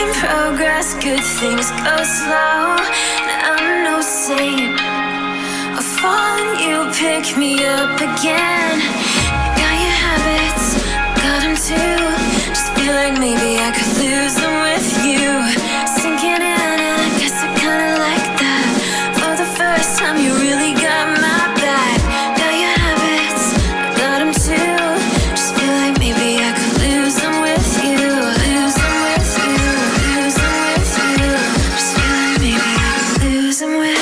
Making progress, good things go slow. And I'm no saint. I fall and you pick me up again. Got your habits, got them too. Just feel like maybe I could lose them with you. Sinking in, and I guess I kinda like that. For the first time, you really got my back. Got your habits, got them too. Just feel like maybe I could lose them with you. Lose them with you, lose them with you. Just feel like maybe I could lose them with you.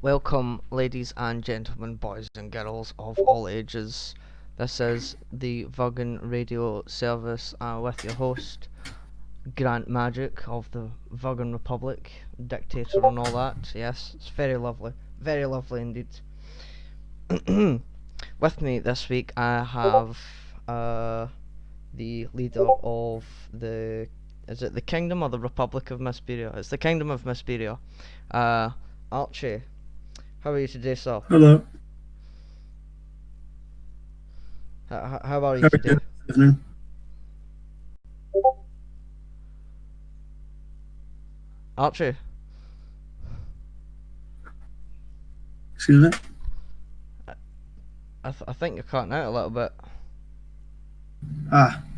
Welcome, ladies and gentlemen, boys and girls of all ages. This is the Virgan radio service with your host, Grant Magic of the Virgan Republic, dictator and all that. Yes, it's very lovely indeed. With me this week I have the leader of the, is it the Kingdom or the Republic of Misberia? It's the Kingdom of Misberia, Archie. How are you today, sir? Hello. How are you today? Evening. Archie? Excuse me? I think you're cutting out a little bit.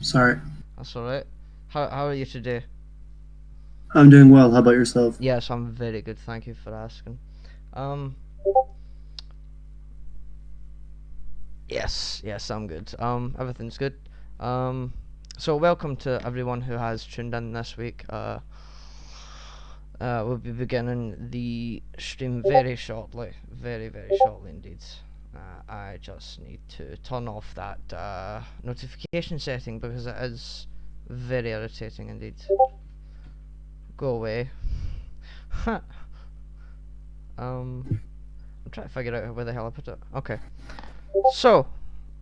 Sorry. That's alright. How are you today? I'm doing well. How about yourself? Yes, I'm very good, thank you for asking. Yes, I'm good. Everything's good. So welcome to everyone who has tuned in this week. We'll be beginning the stream very shortly. Very shortly indeed. I just need to turn off that notification setting because it is very irritating indeed. Go away. I'm trying to figure out where the hell I put it. Okay. So,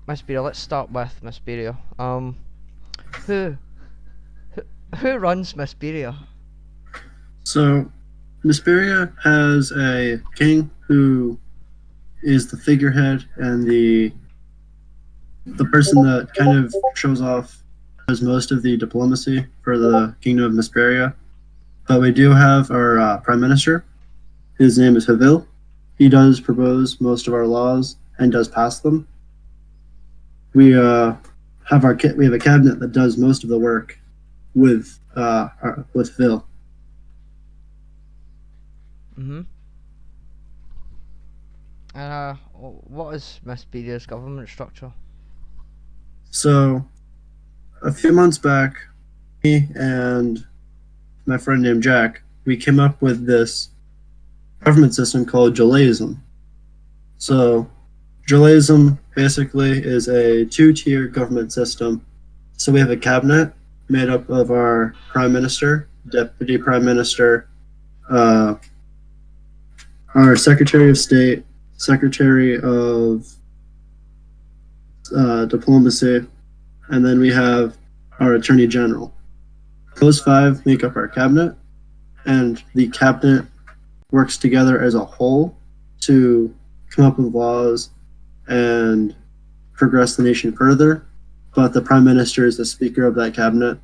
Misberia, let's start with Misberia. Who runs Misberia? So, Misberia has a king who is the figurehead and the person that kind of shows off, does most of the diplomacy for the Kingdom of Misberia. But we do have our Prime Minister. His name is Havil. he does propose most of our laws and does pass them. We we have a cabinet that does most of the work with Phil. Mhm. What is Misberia's government structure? So a few months back, me and my friend named Jack, we came up with this government system called Judaism. So Judaism basically is a two-tier government system. So we have a cabinet made up of our prime minister, deputy prime minister, uh, our secretary of state, secretary of diplomacy, and then we have our attorney general. Those five make up our cabinet, and the cabinet works together as a whole to come up with laws and progress the nation further. But the prime minister is the speaker of that cabinet.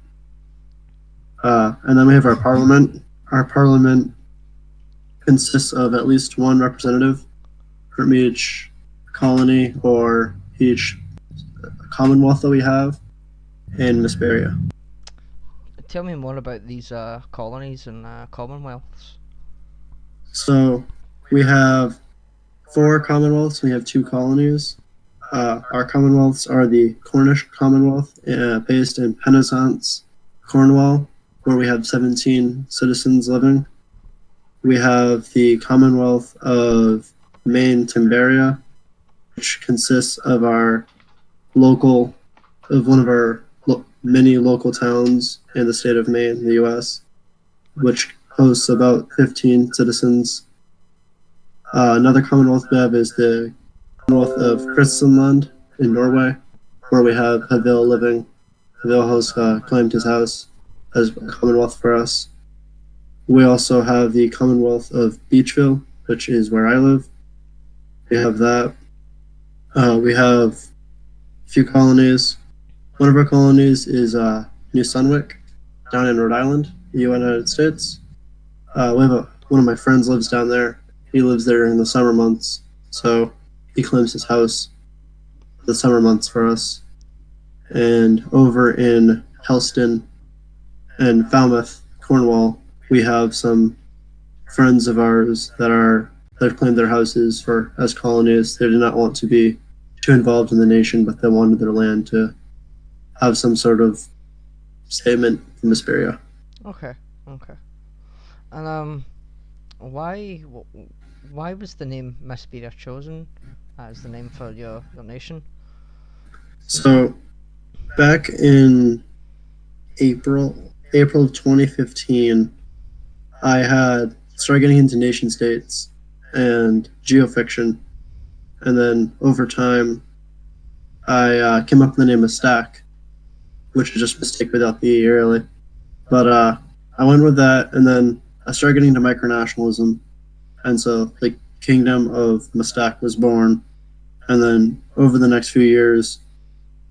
And then we have our parliament. Our parliament consists of at least one representative from each colony or each commonwealth that we have in Misberia. Tell me more about these colonies and commonwealths. So we have four commonwealths. We have two colonies. Our commonwealths are the Cornish Commonwealth, based in Penzance, Cornwall, where we have 17 citizens living. We have the Commonwealth of Maine, Timberia, which consists of one of our many local towns in the state of Maine, the U.S., which hosts about 15 citizens. Another Commonwealth we have is the Commonwealth of Kristiansand in Norway, where we have Havil living. Havil has claimed his house as a Commonwealth for us. We also have the Commonwealth of Beachville, which is where I live. We have that. We have a few colonies. One of our colonies is New Sunwick, down in Rhode Island, the United States. One of my friends lives down there. He lives there in the summer months, so he claims his house the summer months for us. And over in Helston and Falmouth, Cornwall, we have some friends of ours that claimed their houses for as colonies. They did not want to be too involved in the nation, but they wanted their land to have some sort of statement from Misberia. Okay. And why why was the name Misberia chosen as the name for your nation? So back in April of 2015, I had started getting into nation states and geofiction, and then over time, I came up with the name of Stack, which is just a mistake without the E, really. But I went with that, and then I started getting into micronationalism, and so the Kingdom of Mustak was born. And then over the next few years,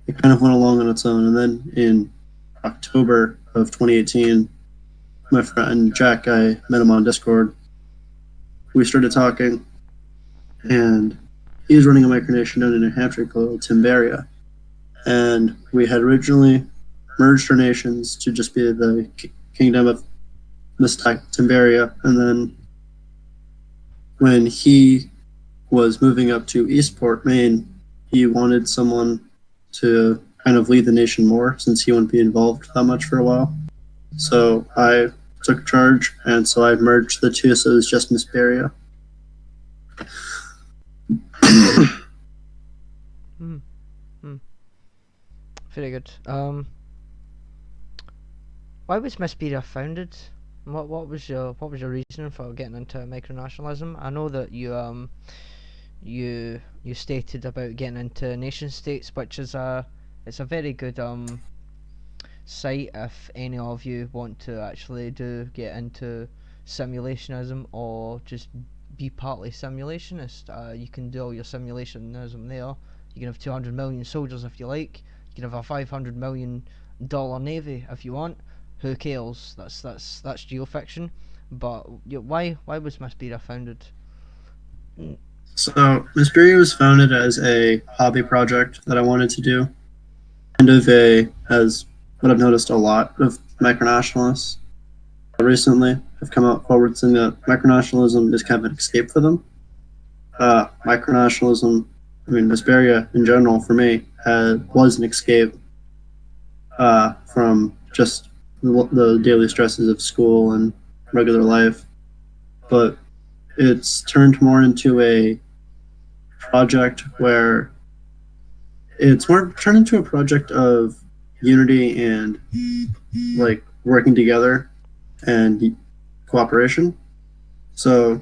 it kind of went along on its own. And then in October of 2018, my friend Jack, I met him on Discord. We started talking, and he was running a micronation down in New Hampshire called Timberia. And we had originally merged our nations to just be the Kingdom of Mistak Timberia. And then when he was moving up to Eastport, Maine, he wanted someone to kind of lead the nation more since he wouldn't be involved that much for a while. So I took charge, and so I merged the two, so it was just Misberia. Very good. Why was Misberia founded? What was your reason for getting into micronationalism? I know that you stated about getting into nation states, which is it's a very good site if any of you want to actually get into simulationism or just be partly simulationist. You can do all your simulationism there. You can have 200 million soldiers if you like. You can have a $500 million navy if you want. Who cares? That's geofiction. But why was Misberia founded? Mm. So Misberia was founded as a hobby project that I wanted to do. Kind of a, as what I've noticed a lot of micronationalists recently have come out forward saying that micronationalism is kind of an escape for them. Micronationalism, I mean, Misberia in general for me was an escape from just the daily stresses of school and regular life, but it's turned more into a project where it's more turned into a project of unity and like working together and cooperation. So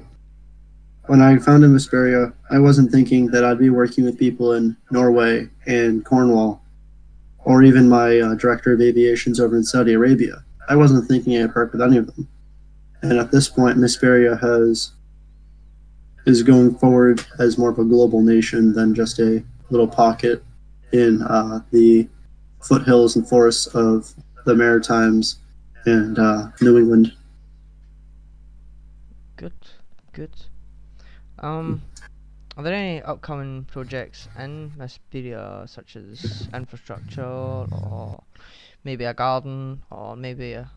when I founded Vesperia, I wasn't thinking that I'd be working with people in Norway and Cornwall, or even my director of aviations over in Saudi Arabia. I wasn't thinking I'd work with any of them. And at this point, Vesperia is going forward as more of a global nation than just a little pocket in the foothills and forests of the Maritimes and New England. Good, good. Um, are there any upcoming projects in Misberia, such as infrastructure, or maybe a garden, or maybe a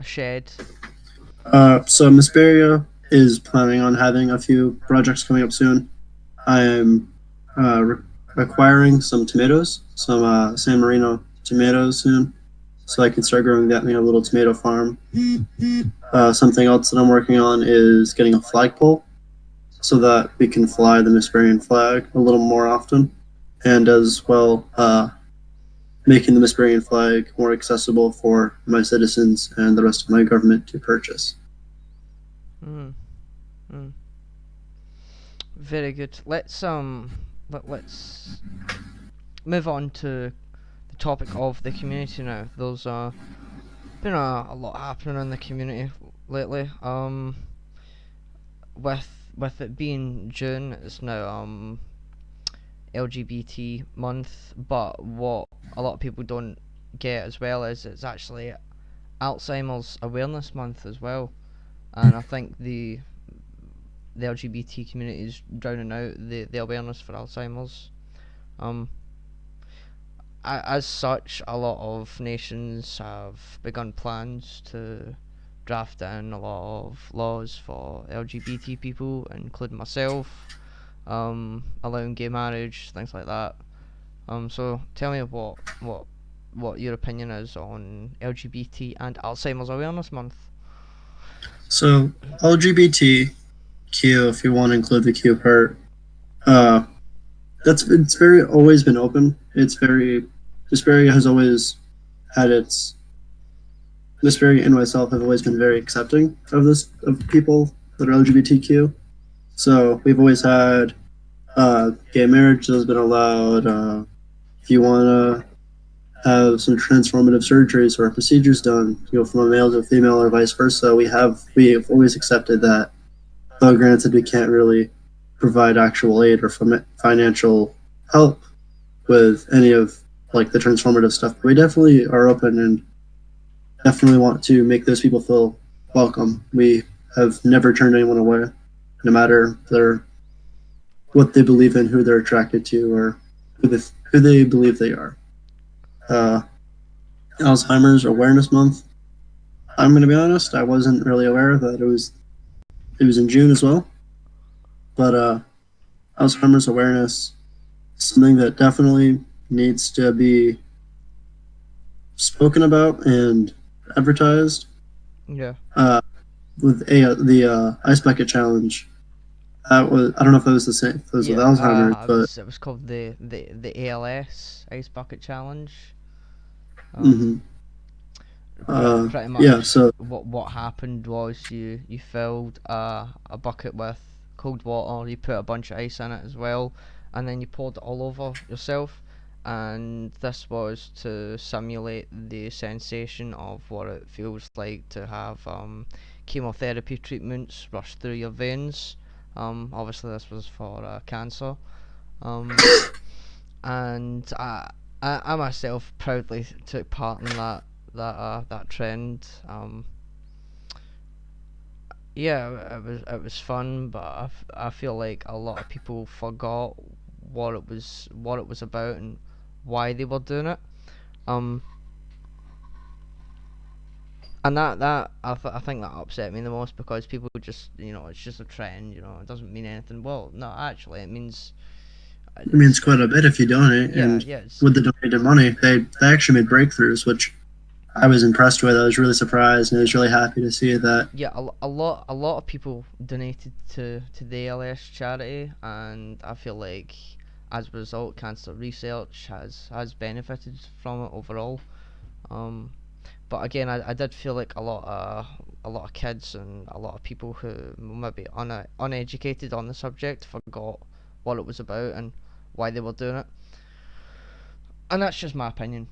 shed? So Misberia is planning on having a few projects coming up soon. I am acquiring some tomatoes, some San Marino tomatoes soon, so I can start growing that in a little tomato farm. Something else that I'm working on is getting a flagpole so that we can fly the Misperian flag a little more often, and as well making the Misperian flag more accessible for my citizens and the rest of my government to purchase. Mm, mm. Very good. Let's move on to the topic of the community now. There's been a lot happening in the community lately. With it being June, it's now LGBT month. But what a lot of people don't get as well is it's actually Alzheimer's Awareness Month as well. And I think the LGBT community is drowning out the awareness for Alzheimer's. Um, as such, a lot of nations have begun plans to draft in a lot of laws for LGBT people, including myself, allowing gay marriage, things like that. So tell me what your opinion is on LGBT and Alzheimer's Awareness Month. So LGBTQ, if you want to include the Q part, uh, it's very always been open. It's very Vesperia has always had its Vesperia and myself have always been very accepting of this of people that are LGBTQ. So we've always had gay marriage has been allowed. If you want to have some transformative surgeries or procedures done, from a male to a female or vice versa, we have always accepted that. Though granted, we can't really provide actual aid or financial help with any of like the transformative stuff. But we definitely are open and definitely want to make those people feel welcome. We have never turned anyone away, no matter what they believe in, who they're attracted to, or who they believe they are. Uh, Alzheimer's Awareness Month. I'm going to be honest. I wasn't really aware that it was in June as well. But Alzheimer's awareness is something that definitely needs to be spoken about and advertised. Yeah. With the Ice Bucket Challenge, that was I don't know if that was the same. If it was with Yeah, Alzheimer's, but it was called the ALS Ice Bucket Challenge. mm-hmm. Pretty Yeah. much So what happened was you filled a bucket with cold water, you put a bunch of ice in it as well, and then you poured it all over yourself. And this was to simulate the sensation of what it feels like to have chemotherapy treatments rush through your veins. Obviously, this was for cancer. Um, and I myself proudly took part in that trend. yeah, it was fun, but I feel like a lot of people forgot what it was about and why they were doing it. Um, and I think that upset me the most because people just, it's just a trend, it doesn't mean anything. Well, no, actually, it means It means it's quite a bit if you donate, yeah, and yeah, it's with the donated money, they actually made breakthroughs, which I was impressed with. I was really surprised, and I was really happy to see that. yeah, a lot of people donated to the ALS charity, and I feel like as a result, cancer research has benefited from it overall. Um, but again, I did feel like a lot of kids and a lot of people who maybe uneducated on the subject forgot what it was about and why they were doing it, and that's just my opinion.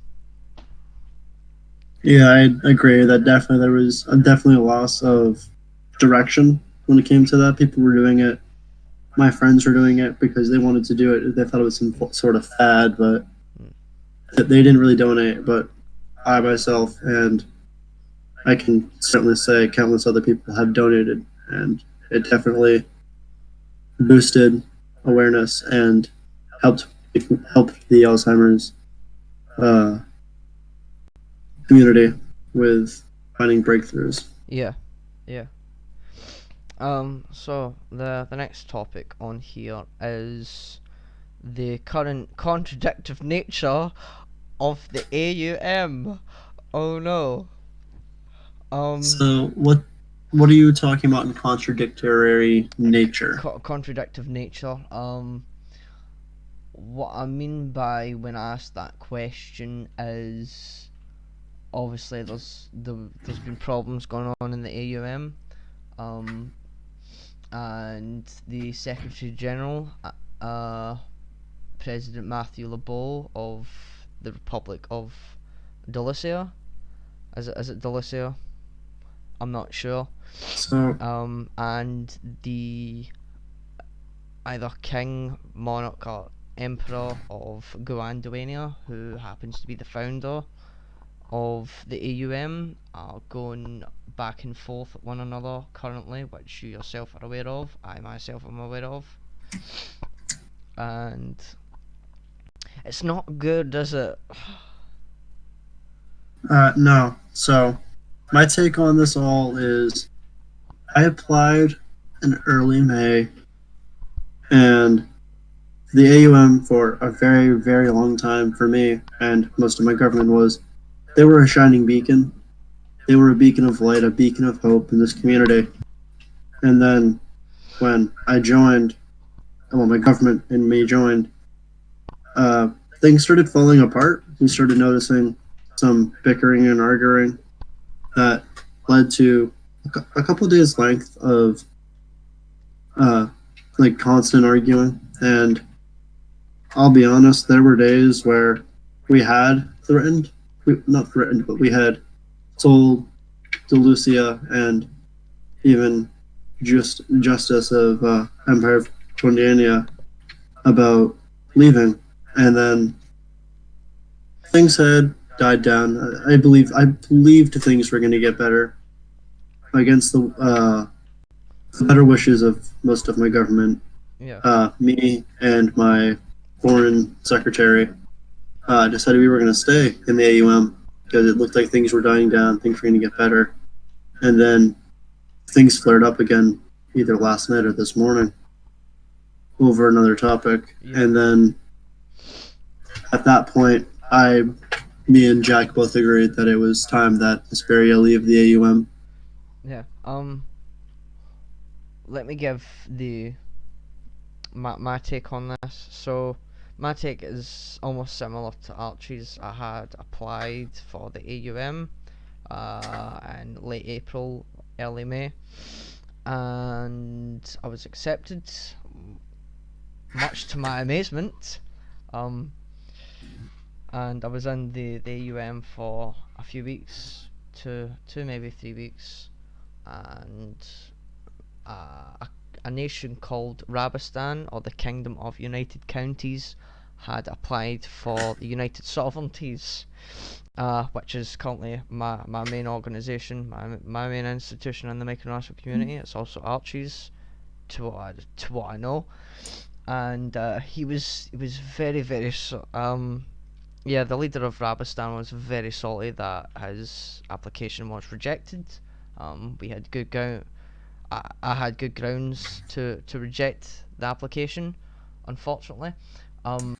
Yeah, I agree that definitely there was definitely a loss of direction when it came to that. People were doing it. My friends were doing it because they wanted to do it. They thought it was some sort of fad, but Mm. they didn't really donate. But I myself and I can certainly say countless other people have donated, and it definitely boosted awareness and helped helped the Alzheimer's uh, community with finding breakthroughs. Yeah, yeah. So the next topic on here is the current contradictive nature of the AUM. Oh no. Um, So what are you talking about in contradictory nature? contradictive nature. What I mean by when I ask that question is obviously there's been problems going on in the AUM. Um, and the Secretary General, uh, President Matthew Lebeau of the Republic of Delicia. Is it Delicia? I'm not sure. So And the either king, monarch, or emperor of Guanduania, who happens to be the founder of the AUM, are going back and forth at one another currently, which you yourself are aware of. I myself am aware of, and it's not good, is it? no. So my take on this all is I applied in early May, and the AUM for a very, very long time for me and most of my government was they were a shining beacon. They were a beacon of light, a beacon of hope in this community. And then when I joined, well, my government and me joined, uh, things started falling apart. We started noticing some bickering and arguing that led to a couple of days length of uh, like constant arguing. And I'll be honest, there were days where we had threatened, not threatened, but we had told Delucia and even Justice of Empire of Tondania about leaving, and then things had died down. I believed things were going to get better against the better wishes of most of my government. Yeah, Me and my foreign secretary decided we were going to stay in the AUM because it looked like things were dying down, things were going to get better, and then things flared up again either last night or this morning over another topic, yeah, and then at that point, me and Jack both agreed that it was time that Misberia leave the AUM. yeah. Let me give my take on this. So my take is almost similar to Archie's. I had applied for the AUM in late April, early May, and I was accepted, much to my amazement. Um, and I was in the AUM for a few weeks, two maybe 3 weeks, and a nation called Rabistan, or the Kingdom of United Counties, had applied for the United Sovereignties, which is currently my main organisation, my main institution in the micronational community. It's also Archie's, to what I know, and he was very the leader of Rabistan was very salty that his application was rejected. We had I had good grounds to reject the application, unfortunately. It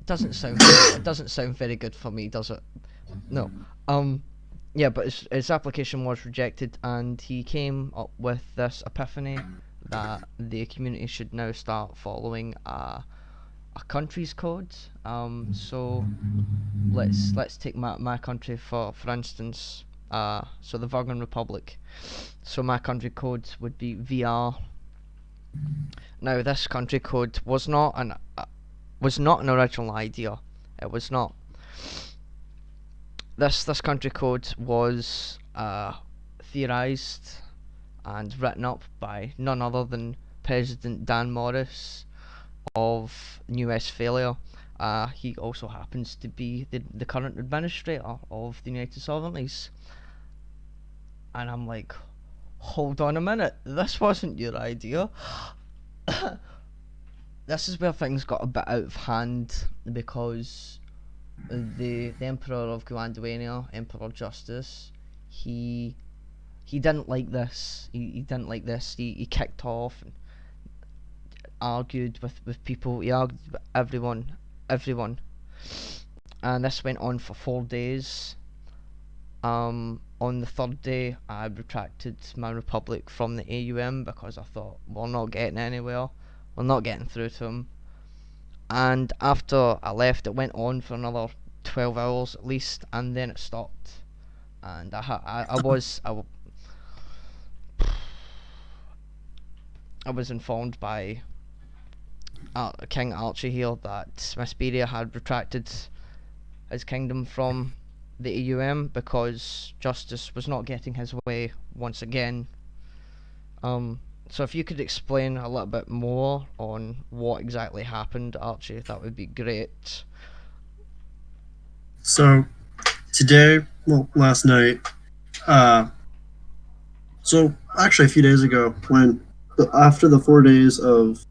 doesn't sound very good for me, does it? No. Yeah, but his application was rejected, and he came up with this epiphany that the community should now start following a country's code. So let's take my country for instance. So the Virgan Republic. So my country code would be VR. Now this country code was not an original idea. It was not. This country code was theorized and written up by none other than President Dan Morris of New Westphalia. He also happens to be the current administrator of the United Sovereignties. And I'm like, hold on a minute, this wasn't your idea. This is where things got a bit out of hand, because the Emperor of Guanduania, Emperor Justice, he didn't like this. He didn't like this. He kicked off and argued with people. He argued with everyone. And this went on for 4 days. On the third day, I retracted my republic from the AUM because I thought, we're not getting anywhere. We're not getting through to him. And after I left, it went on for another 12 hours at least, and then it stopped. And I was informed by King Archie here that Misberia had retracted his kingdom from the AUM because Justice was not getting his way once again. So if you could explain a little bit more on what exactly happened, Archie, that would be great. So today, well, last night, so actually a few days ago, after the 4 days of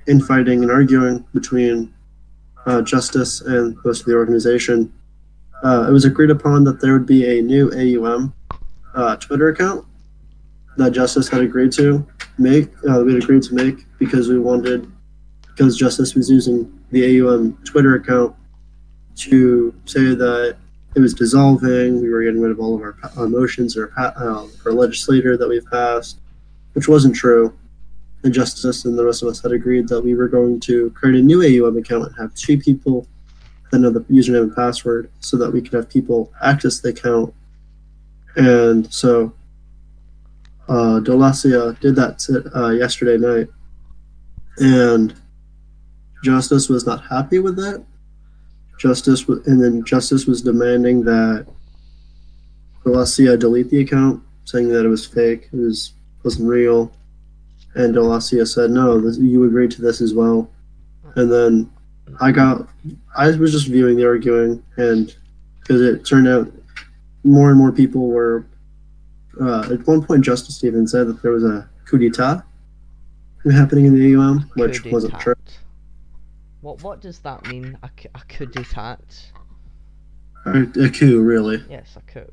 infighting and arguing between Justice and most of the organization, it was agreed upon that there would be a new AUM Twitter account that Justice had agreed to make. We had agreed to make because Justice was using the AUM Twitter account to say that it was dissolving. We were getting rid of all of our motions or our legislator that we've passed, which wasn't true. And Justice and the rest of us had agreed that we were going to create a new AUM account and have 2 people that know the username and password so that we could have people access the account. And so Delacia did that yesterday night, and Justice was not happy with that. Justice was demanding that Delacia delete the account, saying that it was fake, wasn't real. And Delacia said, no, you agreed to this as well. And then I was just viewing the arguing, and because it turned out more and more people were. At one point, Justice even said that there was a coup d'etat happening in the AUM, which wasn't true. What does that mean? A coup d'etat? A coup, really. Yes, a coup.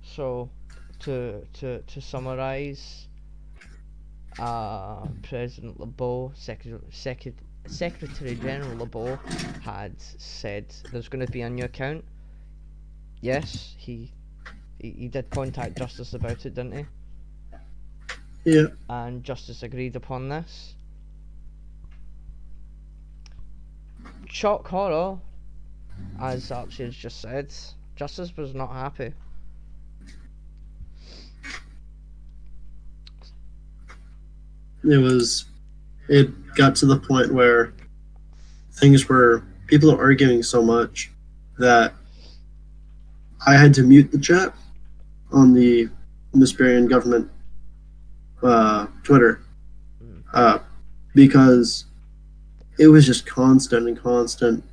So to summarize, President Lebeau, Secretary General Lebeau had said there's going to be a new account. Yes, he did contact Justice about it, didn't he? Yeah. And Justice agreed upon this. Shock horror, as Archie has just said, Justice was not happy. It got to the point where people are arguing so much that I had to mute the chat on the Misberia government Twitter because it was just constant and constant.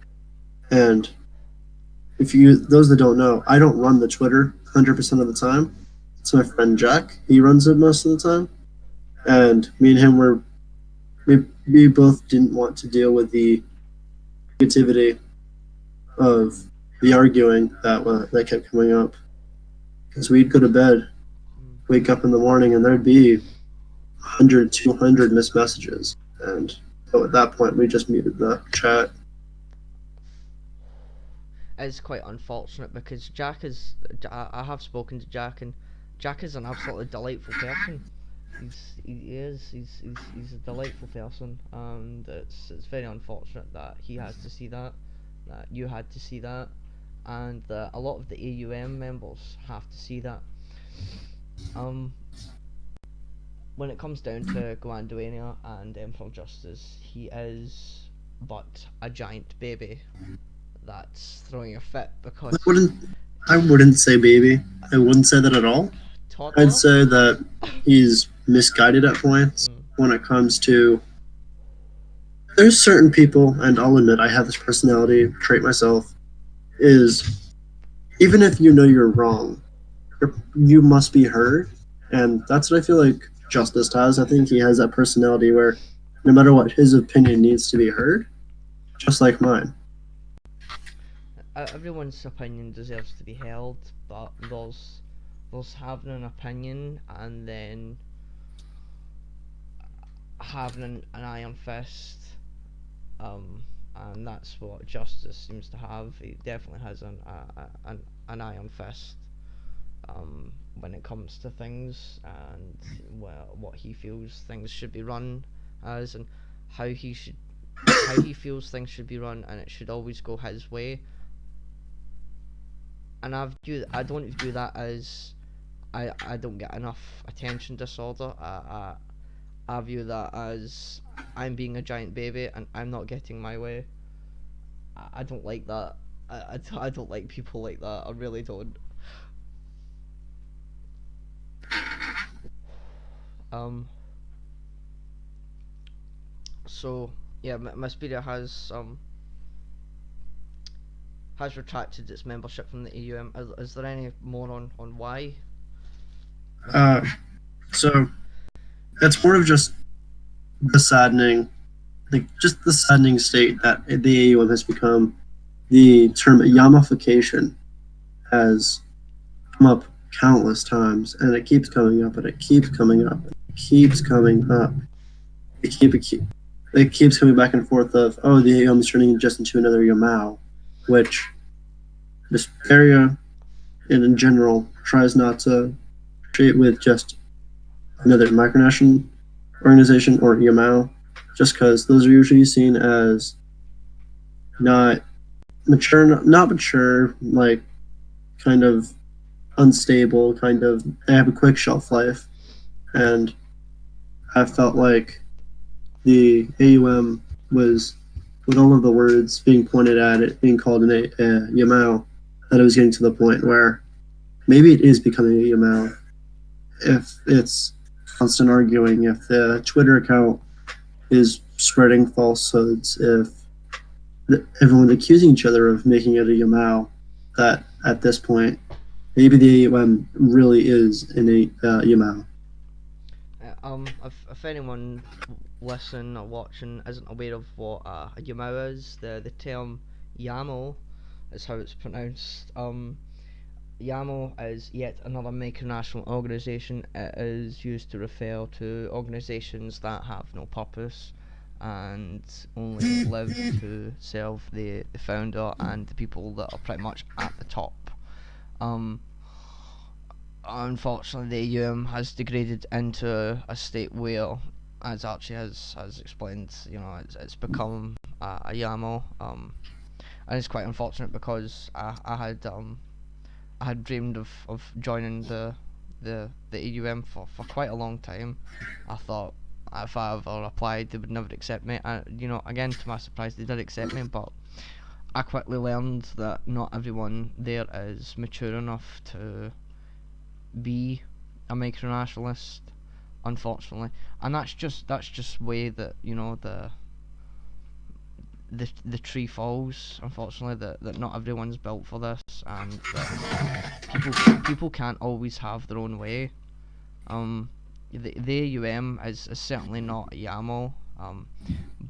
And if you, those that don't know, I don't run the Twitter 100% of the time. It's my friend Jack. He runs it most of the time. And me and him we both didn't want to deal with the negativity of the arguing that kept coming up. Because we'd go to bed, wake up in the morning, and there'd be 100, 200 missed messages. And so at that point, we just muted the chat. It's quite unfortunate because Jack is. I have spoken to Jack, and Jack is an absolutely delightful person. He's a delightful person, and it's very unfortunate that he has to see that you had to see that, and that a lot of the AUM members have to see that. When it comes down to Gwanduania and Emperor Justice, he is but a giant baby that's throwing a fit because I wouldn't say baby. I wouldn't say that at all. toddler. I'd say that he's misguided at points when it comes to. There's certain people, and I'll admit I have this personality trait myself, is even if you know you're wrong, you must be heard. And that's what I feel like Justice has. I think he has that personality where no matter what, his opinion needs to be heard, just like mine. Everyone's opinion deserves to be held, but there's having an opinion and then having an iron fist, and that's what Justice seems to have. He definitely has an iron fist, when it comes to things and what he feels things should be run as, and how he feels things should be run, and it should always go his way. And I don't view that as I don't get enough attention disorder. I view that as I'm being a giant baby and I'm not getting my way. I don't like that. I don't like people like that. I really don't. So yeah, Misberia has retracted its membership from the AUM. Is there any more on why? So it's more of just the saddening, like just the saddening state that the AUM has become. The term yamification has come up countless times, and it keeps coming up, and it keeps coming up, and it keeps coming up. It keeps coming back and forth of, oh, the AUM is turning just into another Yamao, which this area and in general tries not to treat with just another micronational organization or Yamao, just because those are usually seen as not mature, like kind of unstable, kind of they have a quick shelf life, and I felt like the AUM was, with all of the words being pointed at it, being called an Yamao, that it was getting to the point where maybe it is becoming a Yamao if it's constant arguing, if the Twitter account is spreading falsehoods, if everyone's accusing each other of making it a Yamao, that at this point, maybe the AUM really is in a Yamao. If anyone listening or watching isn't aware of what a Yamao is, the term Yamo is how it's pronounced. Yamo is yet another micronational organisation. It is used to refer to organisations that have no purpose and only live to serve the founder and the people that are pretty much at the top. Unfortunately, the AUM has degraded into a state where, as Archie has explained, it's become a Yamo, and it's quite unfortunate because I had dreamed of joining the AUM for quite a long time. I thought if I ever applied, they would never accept me. Again, to my surprise, they did accept me, but I quickly learned that not everyone there is mature enough to be a the tree falls. Unfortunately, that not everyone's built for this, and that people can't always have their own way. The AUM is certainly not YAML,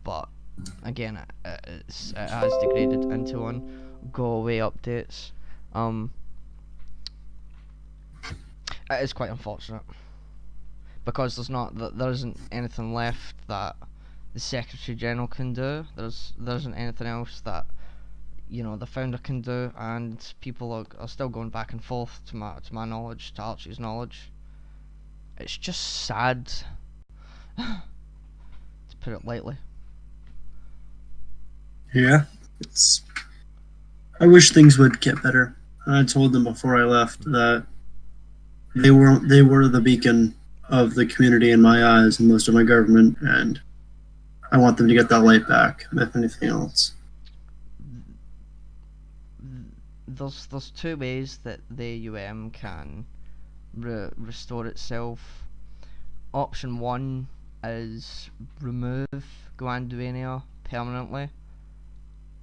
but again, it has degraded into one. Go away updates. It is quite unfortunate because there isn't anything left that the Secretary General can do. There isn't anything else that the founder can do, and people are still going back and forth to my knowledge, to Archie's knowledge. It's just sad, to put it lightly. Yeah, I wish things would get better. I told them before I left that they were the beacon of the community in my eyes and most of my government, and I want them to get that light back, if anything else. There's two ways that the AUM can restore itself. Option one is remove Guanduania permanently,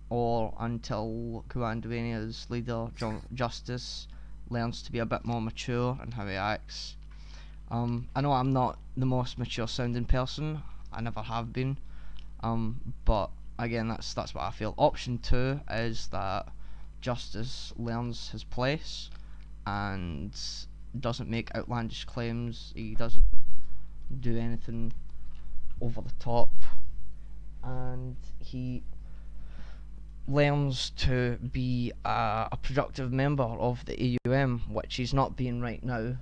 or until Guanduania's leader, Justice, learns to be a bit more mature in how he acts. I know I'm not the most mature sounding person, I never have been, but again, that's what I feel. Option two is that Justice learns his place and doesn't make outlandish claims. He doesn't do anything over the top, and he learns to be a productive member of the AUM, which he's not being right now.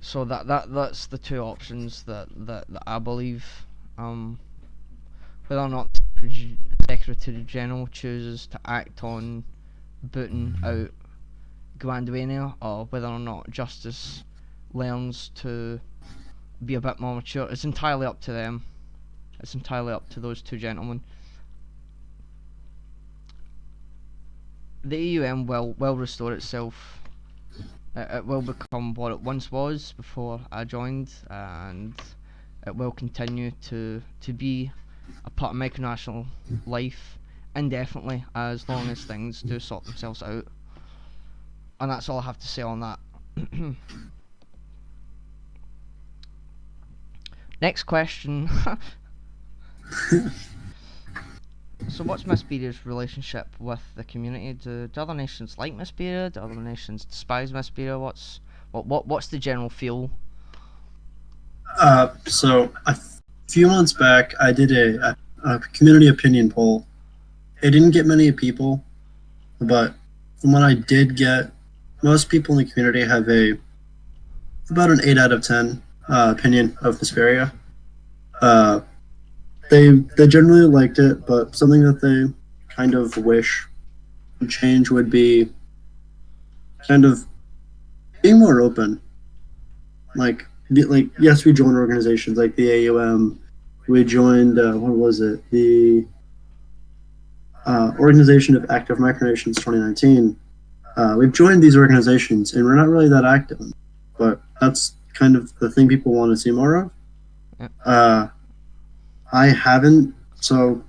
So that's the two options that I believe. Whether or not the Secretary General chooses to act on booting out Guanduania, or whether or not Justice learns to be a bit more mature, it's entirely up to them. It's entirely up to those two gentlemen. The AUM will restore itself. It will become what it once was before I joined, and it will continue to be a part of micronational life indefinitely, as long as things do sort themselves out. And that's all I have to say on that. Next question. So what's Misberia's relationship with the community? Do other nations like Misberia? Do other nations despise Misberia? What's the general feel? So a few months back, I did a community opinion poll. It didn't get many people, but from what I did get, most people in the community have about an 8 out of 10 opinion of Misberia. They generally liked it, but something that they kind of wish would change would be kind of being more open. Like yes, we joined organizations like the AUM. We joined what was it? The Organization of Active Micronations 2019. We've joined these organizations, and we're not really that active, but that's kind of the thing people want to see more of. I haven't, so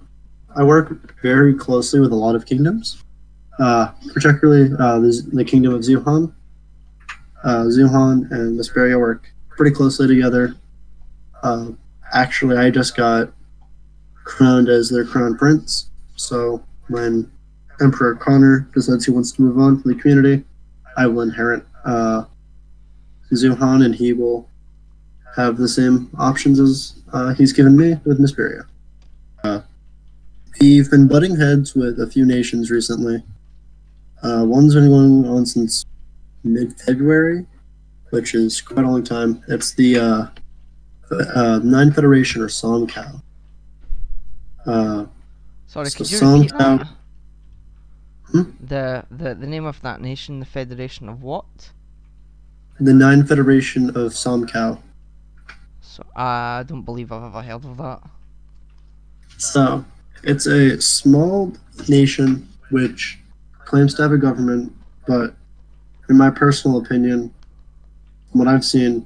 I work very closely with a lot of kingdoms, particularly the Kingdom of Zuhan. Zuhan and Misberia work pretty closely together. Actually, I just got crowned as their crown prince, so when Emperor Connor decides he wants to move on from the community, I will inherit Zuhan, and he will have the same options as he's given me with Misberia. We've been butting heads with a few nations recently. One's been going on since mid-February, which is quite a long time. It's the Nine Federation, or Somcow. Sorry, so could you repeat that? Hmm? The name of that nation, the Federation of what? The Nine Federation of Somcow. So I don't believe I've ever heard of that. So it's a small nation which claims to have a government, but in my personal opinion, from what I've seen,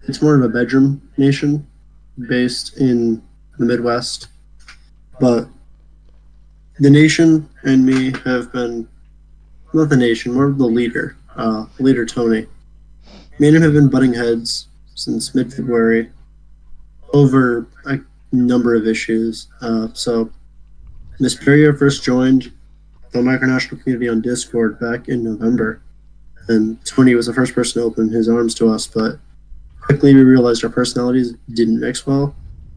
it's more of a bedroom nation based in the Midwest. But the nation and me have been, not the nation, more the leader Tony. Me and him have been butting heads since mid February over a number of issues. So Misberia first joined the micronational community on Discord back in November, and Tony was the first person to open his arms to us. But quickly we realized our personalities didn't mix well,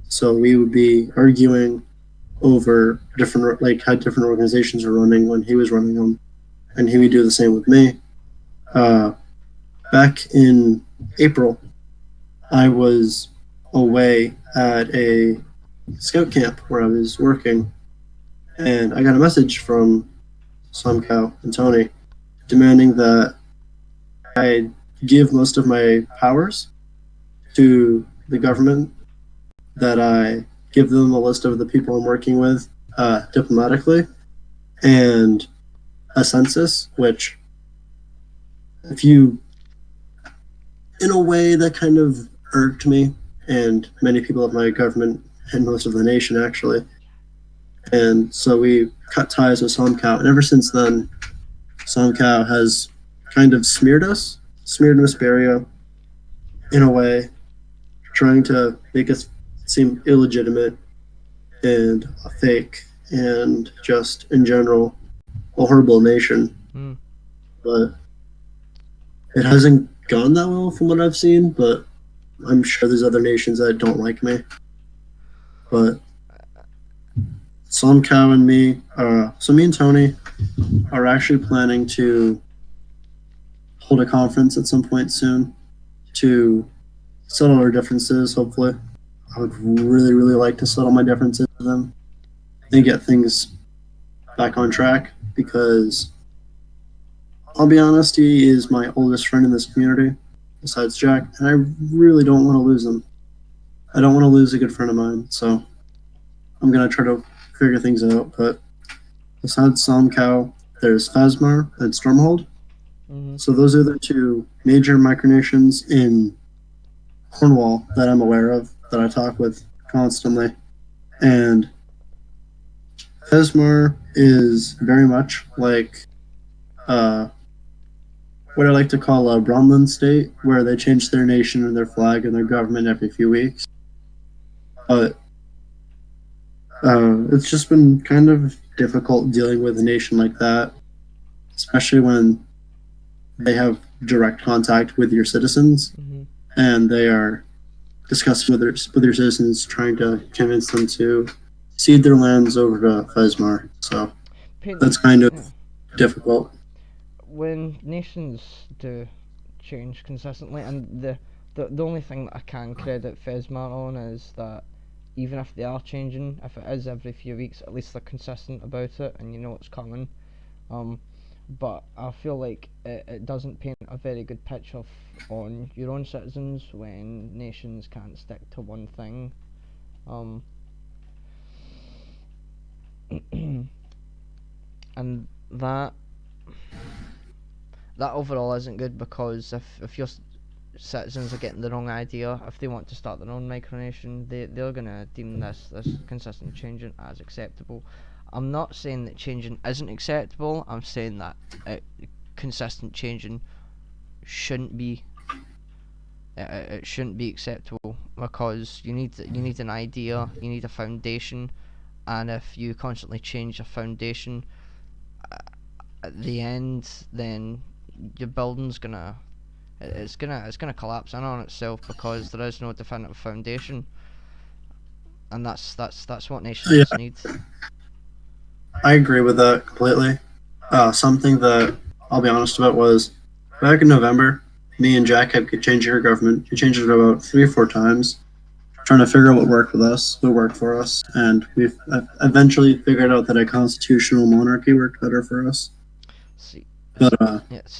so we would be arguing over different, like how different organizations are running when he was running them, and he would do the same with me. Uh, Back in April, I was away at a scout camp where I was working, and I got a message from Samcow and Tony demanding that I give most of my powers to the government, that I give them a list of the people I'm working with diplomatically, and a census, which, if you, in a way, that kind of irked me and many people of my government and most of the nation, actually. And so we cut ties with Somcow, and ever since then, Somcow has kind of smeared Misberia in a way, trying to make us seem illegitimate and a fake and just, in general, a horrible nation. Mm. But it hasn't gone that well from what I've seen, but I'm sure there's other nations that don't like me. But Somcow and me, so me and Tony are actually planning to hold a conference at some point soon to settle our differences, hopefully. I would really, really like to settle my differences with them and get things back on track, because I'll be honest, he is my oldest friend in this community, besides Jack, and I really don't want to lose him. I don't want to lose a good friend of mine, so I'm going to try to figure things out. But besides Somcow, there's Phasmar and Stormhold. Mm-hmm. So those are the two major micronations in Cornwall that I'm aware of, that I talk with constantly. And Phasmar is very much like what I like to call a Bromland state, where they change their nation and their flag and their government every few weeks. But it's just been kind of difficult dealing with a nation like that, especially when they have direct contact with your citizens, Mm-hmm. and they are discussing with your citizens, trying to convince them to cede their lands over to Phasmar. So that's kind of difficult. When nations do change consistently, and the only thing that I can credit Phasmar on is that even if they are changing, if it is every few weeks, at least they're consistent about it and you know it's coming. But I feel like it doesn't paint a very good picture on your own citizens when nations can't stick to one thing. And that overall isn't good, because if your citizens are getting the wrong idea, if they want to start their own micronation, they're gonna deem this consistent changing as acceptable. I'm not saying that changing isn't acceptable. I'm saying that consistent changing shouldn't be. It shouldn't be acceptable, because you need an idea, you need a foundation, and if you constantly change a foundation, at the end, then your building's gonna collapse in on itself, because there is no definitive foundation, and that's what nations need. I agree with that completely. Something that I'll be honest about was, back in November, me and Jack had changed our government. We changed it about 3 or 4 times, trying to figure out what worked with us, what worked for us, and we've eventually figured out that a constitutional monarchy worked better for us. See, But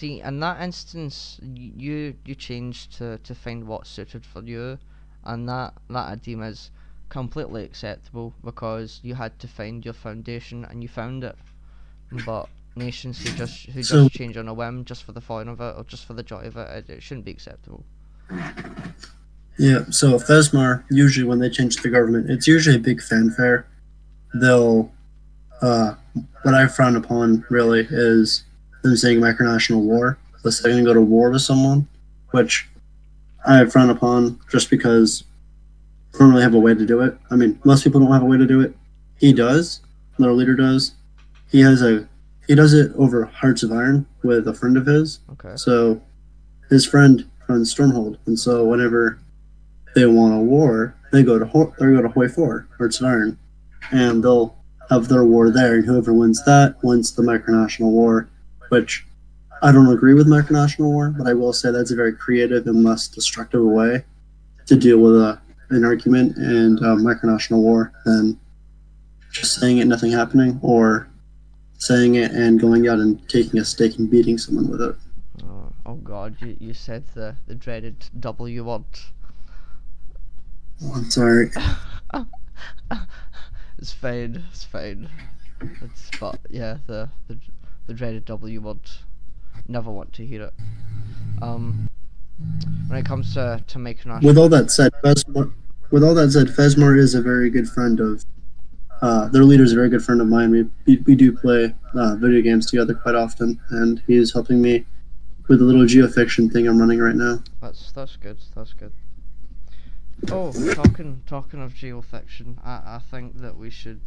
in that instance, you changed to find what suited for you, and that I deem is completely acceptable, because you had to find your foundation and you found it. But nations who just change on a whim, just for the fun of it or just for the joy of it, it shouldn't be acceptable. Yeah, so Fesmar, usually when they change the government, it's usually a big fanfare. They'll, uh, what I frown upon really is them saying micronational war. Let's say they're going to go to war with someone, which I frown upon just because I don't really have a way to do it. I mean, most people don't have a way to do it. He does. Their leader does. He has a he does it over Hearts of Iron with a friend of his. Okay. So his friend runs Stormhold, and so whenever they want a war, they go to Hoi 4, Hearts of Iron, and they'll have their war there, and whoever wins that wins the micronational war, which I don't agree with micronational war, but I will say that's a very creative and less destructive way to deal with an argument and micronational war than just saying it, nothing happening, or saying it and going out and taking a stake and beating someone with it. Oh God, you said the dreaded W word. Oh, I'm sorry. It's fine. It's fine. But yeah, the dreaded W word. Never want to hear it. When it comes to micronational. With all that said, Fesmar is a very good friend of. Their leader is a very good friend of mine. We do play video games together quite often, and he is helping me with the little geofiction thing I'm running right now. That's good. That's good. Oh, talking of geofiction, I think that we should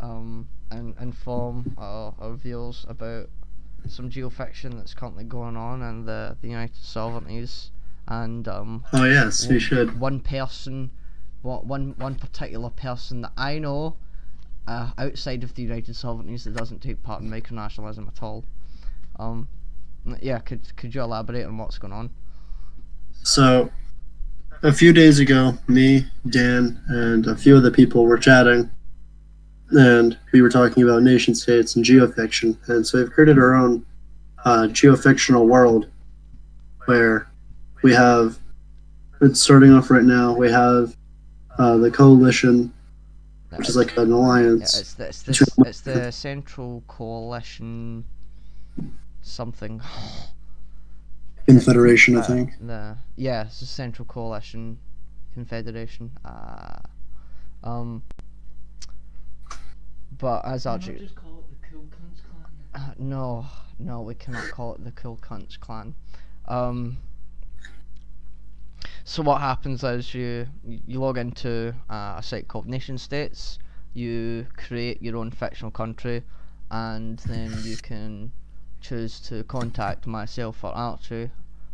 inform our viewers about some geofiction that's currently going on in the United Sovereignties, and Oh yes, we should. one person, one particular person that I know outside of the United Sovereignties that doesn't take part in micronationalism at all. Yeah, could you elaborate on what's going on? So a few days ago, me, Dan, and a few other people were chatting, and we were talking about nation states and geofiction. And so we've created our own geofictional world where we have. It's starting off right now. We have the coalition, which is like an alliance. Yeah, it's the Central Coalition something. Confederation, I think. Yeah, it's the Central Coalition Confederation. But as actually, just call it the Cool Cunts Clan. no, we cannot call it the Cool Cunts Clan. So what happens is you log into a site called Nation States. You create your own fictional country, and then you can choose to contact myself or Archie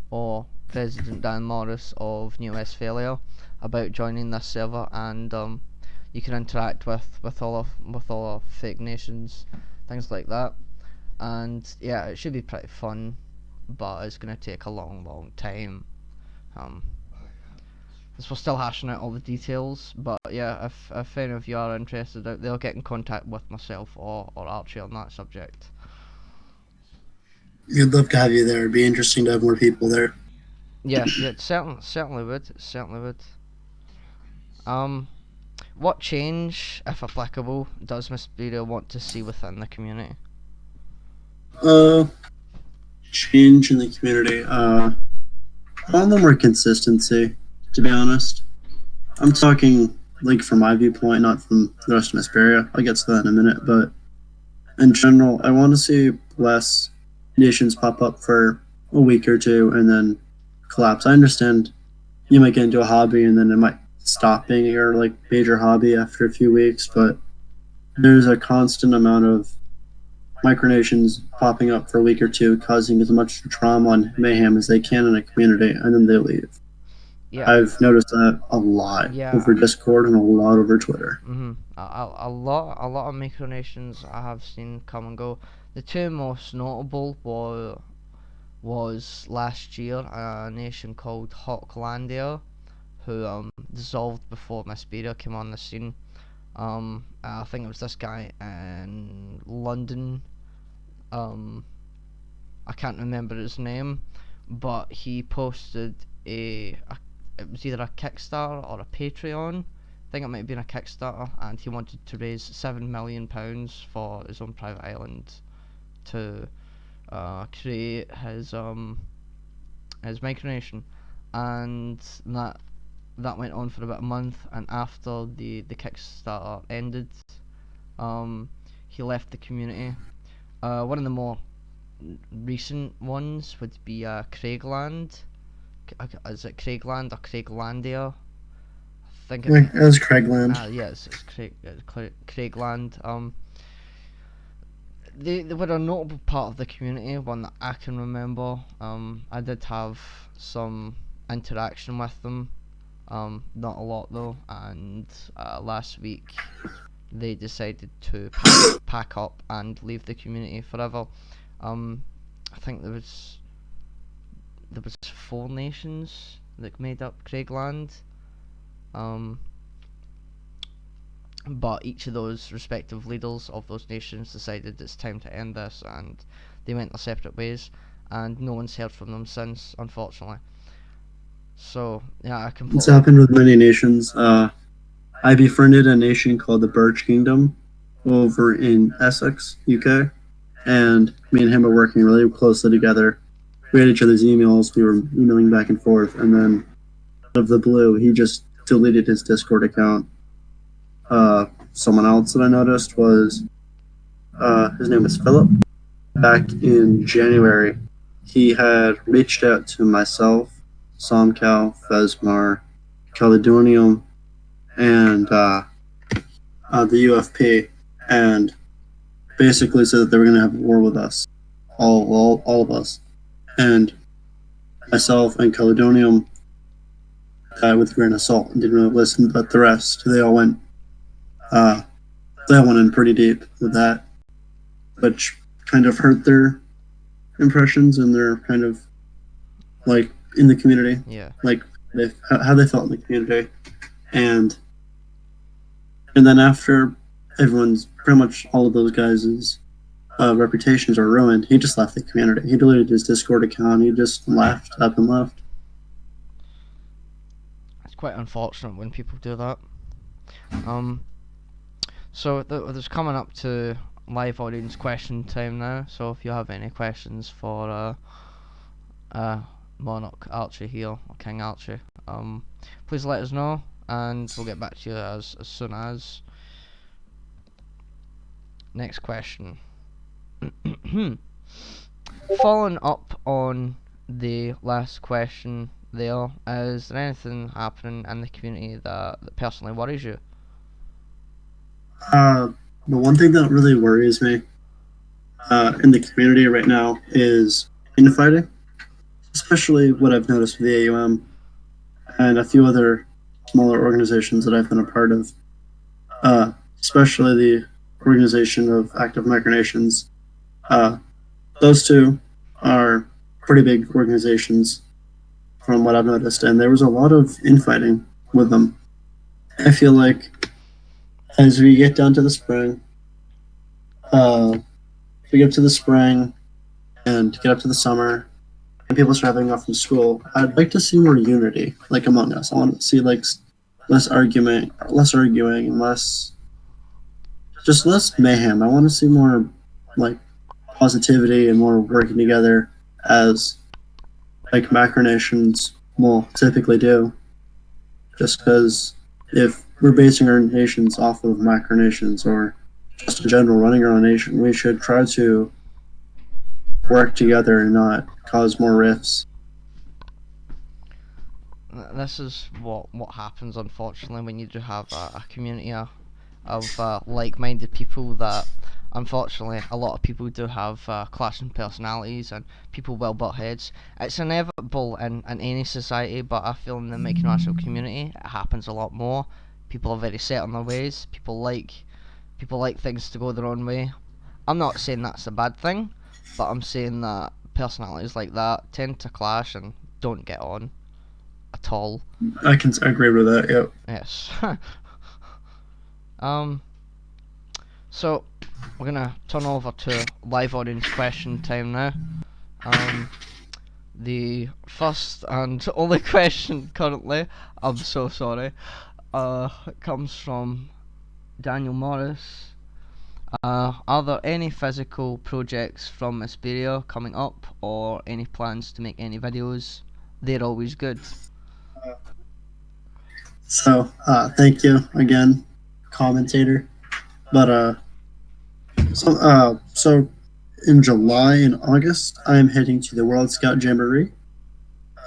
or President Dan Morris of New Westphalia about joining this server, and you can interact with all of fake nations, things like that. And yeah, it should be pretty fun, but it's gonna take a long time. We're still hashing out all the details, but yeah, if any of you are interested out there, get in contact with myself or Archie on that subject. We'd love to have you there. It'd be interesting to have more people there. Yeah, it certainly would. What change, if applicable, does Misberia want to see within the community? Change in the community. A little more consistency, to be honest. I'm talking like from my viewpoint, not from the rest of Misberia. I'll get to that in a minute, but in general, I want to see less nations pop up for a week or two and then collapse. I understand you might get into a hobby and then it might stop being your like major hobby after a few weeks, but there's a constant amount of micronations popping up for a week or two, causing as much drama and mayhem as they can in a community, and then they leave. Yeah. I've noticed that a lot over Discord and a lot over Twitter. A lot of micronations I have seen come and go. The two most notable was last year a nation called Hochlandia, who dissolved before Misberia came on the scene. I think it was this guy in London. I can't remember his name, but he posted it was either a Kickstarter or a Patreon. I think it might have been a Kickstarter, and he wanted to raise £7 million for his own private island to create his micronation, and that that went on for about a month, and after the Kickstarter ended, he left the community. One of the more recent ones would be Craigland. Is it Craigland or Craiglandia? I think Like, as Craigland. yes, it's Craigland. They were a notable part of the community, one that I can remember. I did have some interaction with them, not a lot though, and last week they decided to pack up and leave the community forever. I think there was 4 nations that made up Craigland. But each of those respective leaders of those nations decided it's time to end this, and they went their separate ways, and no one's heard from them since, unfortunately. So yeah, I It's completely. happened with many nations. I befriended a nation called the Birch Kingdom over in Essex, UK, and me and him were working really closely together. We had each other's emails. We were emailing back and forth, and then out of the blue, he just deleted his Discord account. Someone else that I noticed was his name was Philip. Back in January, he had reached out to myself, Somcal, Fesmar, Caledonium, and the UFP, and basically said that they were going to have a war with us, all of us, and myself and Caledonium with a grain of salt and didn't really listen, but the rest they all went in pretty deep with that, which kind of hurt their impressions and their kind of like in the community, Yeah. like how they felt in the community, and then after everyone's pretty much all of those guys' reputations are ruined, he just left the community. He deleted his Discord account. He just left, up and left. It's quite unfortunate when people do that. So there's coming up to live audience question time now. So if you have any questions for Monarch Archie here, or King Archie, please let us know, and we'll get back to you as soon as. Next question. Following up on the last question there, is there anything happening in the community that personally worries you? The one thing that really worries me in the community right now is infighting, especially what I've noticed with the AUM and a few other smaller organizations that I've been a part of, especially the Organization of Active Micronations. Those two are pretty big organizations from what I've noticed, and there was a lot of infighting with them. I feel like as we get down to the spring, we get up to the spring and get up to the summer, and people start having off from school, I'd like to see more unity, like among us. I want to see like less arguing, and less mayhem. I want to see more like positivity and more working together as like macronations will typically do. Just because if we're basing our nations off of macronations or just in general running our own nation, we should try to work together and not cause more rifts. This is what happens, unfortunately, when you do have a community of like-minded people that, unfortunately, a lot of people do have clashing personalities, and people will butt heads. It's inevitable in any society, but I feel in the micronational community it happens a lot more. People are very set on their ways. People like things to go their own way. I'm not saying that's a bad thing, but I'm saying that personalities like that tend to clash and don't get on at all. I can agree with that. Yep. Yes. So we're gonna turn over to live audience question time now. The first and only question currently, I'm so sorry, comes from Daniel Morris. Are there any physical projects from Misberia coming up, or any plans to make any videos? They're always good. So, thank you again, commentator. But so in July and August, I am heading to the World Scout Jamboree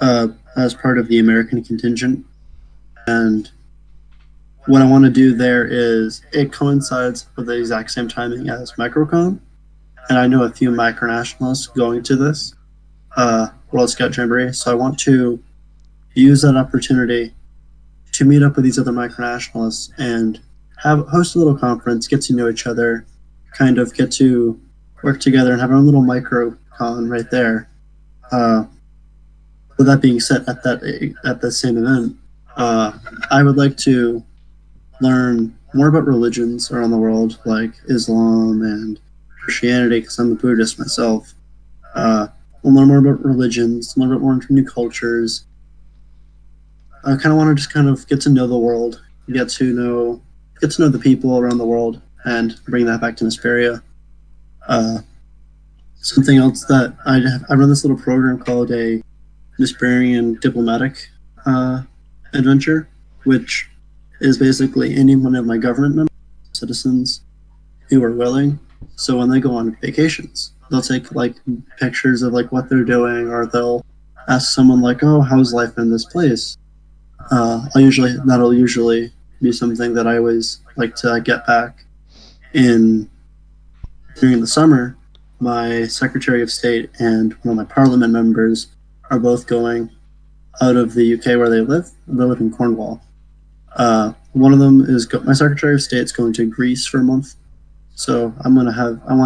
as part of the American contingent, and what I want to do there is it coincides with the exact same timing as Microcon, and I know a few micronationalists going to this World Scout Jamboree, so I want to use that opportunity to meet up with these other micronationalists and have host a little conference, get to know each other, kind of get to work together and have our own little microcon right there. With that being said, at the same event, I would like to learn more about religions around the world, like Islam and Christianity, because I'm a Buddhist myself. We'll learn more about religions, learn about more new cultures. I kind of want to just kind of get to know the world, get to know the people around the world, and bring that back to Misberia. Something else that I run this little program called a Misberian diplomatic adventure, which is basically any one of my government members, citizens who are willing. So when they go on vacations, they'll take like pictures of like what they're doing, or they'll ask someone like, "Oh, how's life in this place?" That'll usually be something that I always like to get back. In during the summer, my Secretary of State and one of my Parliament members are both going out of the UK where they live. They live in Cornwall. One of them is my Secretary of State's going to Greece for a month, so I want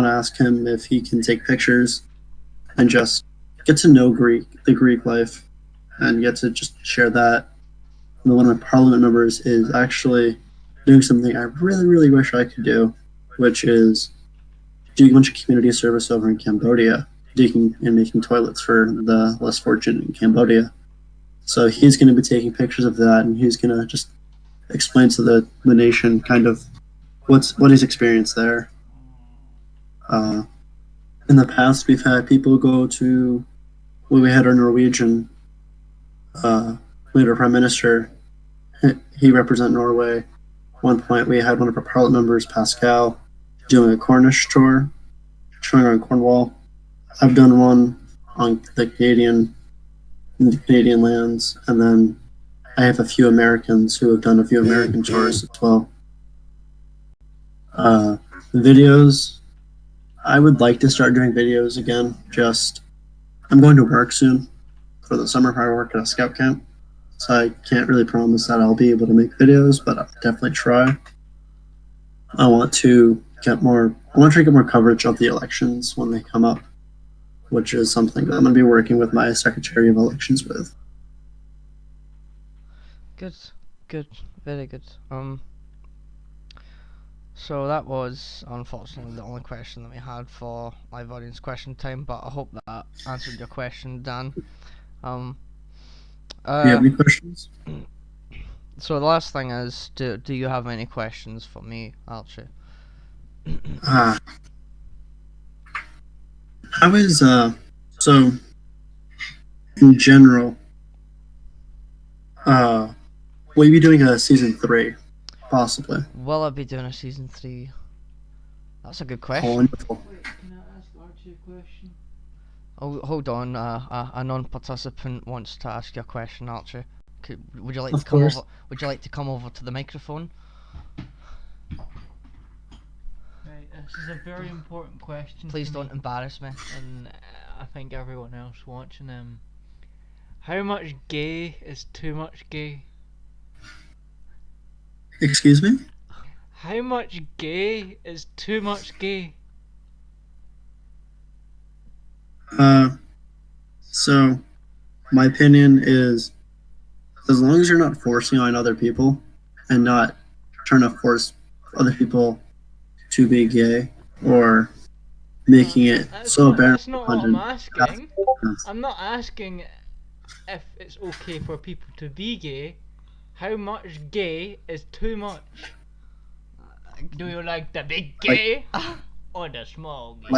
to ask him if he can take pictures and just get to know the Greek life, and get to just share that. And one of my Parliament members is actually doing something I really, really wish I could do, which is doing a bunch of community service over in Cambodia, digging and making toilets for the less fortunate in Cambodia. So he's going to be taking pictures of that, and he's going to just explain to the nation kind of what he's experienced there. In the past, we've had people go to when we had our Norwegian leader, prime minister. He represented Norway. At one point, we had one of our parliament members, Pascal, doing a Cornish tour, showing around Cornwall. I've done one on the Canadian lands, and then I have a few Americans who have done a few American tours as well. Videos, I would like to start doing videos again. I'm going to work soon for the summer. I work at a scout camp, so I can't really promise that I'll be able to make videos, but I'll definitely try. I want to try to get more coverage of the elections when they come up, which is something that I'm going to be working with my Secretary of Elections with. Good, very good. So that was unfortunately the only question that we had for live audience question time, but I hope that answered your question, Dan. Do you have any questions? So the last thing is, do you have any questions for me, Archie? How is so in general? Will you be doing a season 3, possibly? Will I be doing a season 3? That's a good Oh, question. wonderful. Wait, can I ask Archie a question? Oh, hold on. A non-participant wants to ask you a question, Archie. Would you like Of to come course. over? Would you like to come over to the microphone? Right, this is a very important question. Please for me, don't embarrass me. And I think everyone else watching how much gay is too much gay? Excuse me? How much gay is too much gay? So my opinion is, as long as you're not forcing on other people and not trying to force other people to be gay or making it so That's not what I'm abandoned. asking. I'm not asking if it's okay for people to be gay. How much gay is too much? Do you like the big gay or the small gay?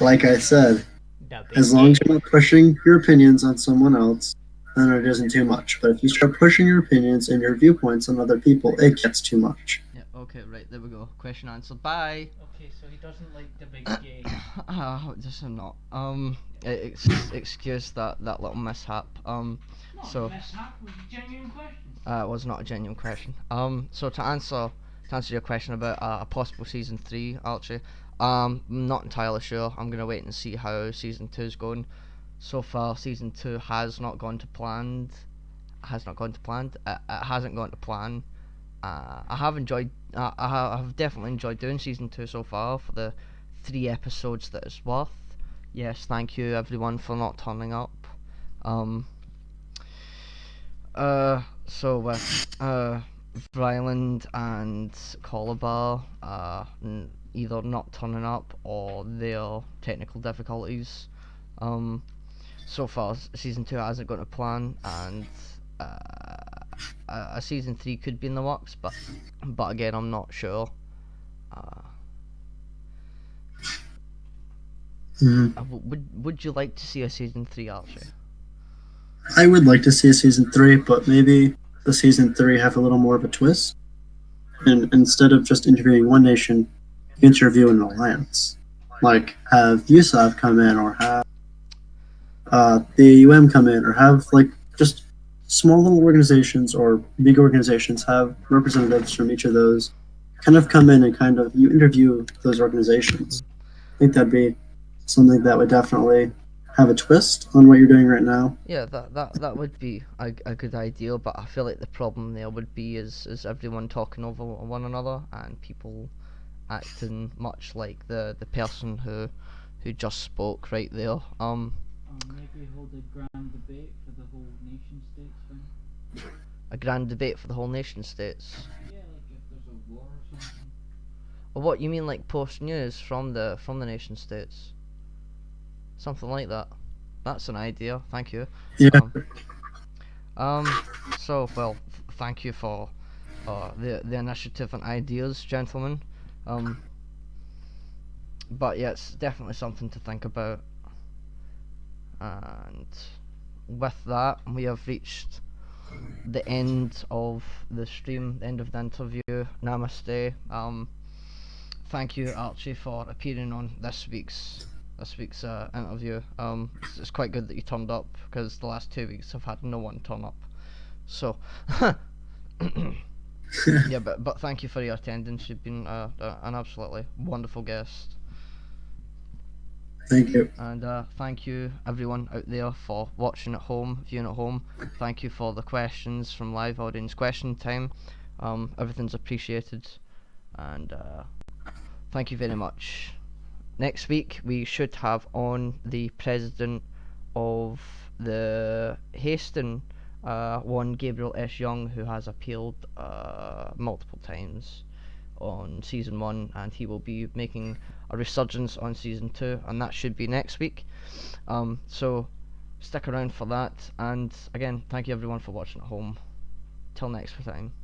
Like I said, The big as long as gay. you're not pushing your opinions on someone else then it isn't too much. But if you start pushing your opinions and your viewpoints on other people, it gets too much. Yeah, okay, right, there we go. Question answered. Bye. Okay, so he doesn't like the big gay. Just not. Excuse that little mishap. Not So a mishap, it was a genuine question. it was not a genuine question. So to answer your question about a possible season 3, Archie, I'm not entirely sure. I'm gonna wait and see how season 2 is going. So far, season 2 has not gone to planned. Has not gone to planned. It hasn't gone to plan. I have enjoyed. I have definitely enjoyed doing season 2 so far for the 3 episodes that it's worth. Yes, thank you everyone for not turning up. So with Ryland and Colabar either not turning up or their technical difficulties, so far season 2 hasn't gone to plan, and a season 3 could be in the works, but again I'm not sure. Would you like to see a season 3, Archie? I would like to see a season 3, but maybe the season 3 have a little more of a twist. And instead of just interviewing one nation, interview an alliance. Like have USAV come in, or have the UM come in, or have like just small little organizations or big organizations have representatives from each of those kind of come in and kind of you interview those organizations. I think that'd be something that would definitely have a twist on what you're doing right now. Yeah, that would be a good idea, but I feel like the problem there would be is everyone talking over one another and people acting much like the person who just spoke right there. Or maybe hold a grand debate for the whole nation states thing. A grand debate for the whole nation states. Yeah, like if there's a war or something. Or what you mean, like post news from the nation states? Something like that. That's an idea. Thank you. Yeah. So well, thank you for the initiative and ideas, gentlemen. But yeah, it's definitely something to think about. And with that, we have reached the end of the stream, the end of the interview. Namaste. Thank you, Archie, for appearing on this week's interview. It's quite good that you turned up, because the last 2 weeks I've had no one turn up. So, yeah, but thank you for your attendance. You've been an absolutely wonderful guest. Thank you. And thank you everyone out there for watching at home, viewing at home. Thank you for the questions from live audience question time. Everything's appreciated, and thank you very much. Next week we should have on the president of the Haston one, Gabriel S. Young, who has appealed multiple times on season 1, and he will be making a resurgence on season 2, and that should be next week. So stick around for that, and again, thank you everyone for watching at home. Till next time.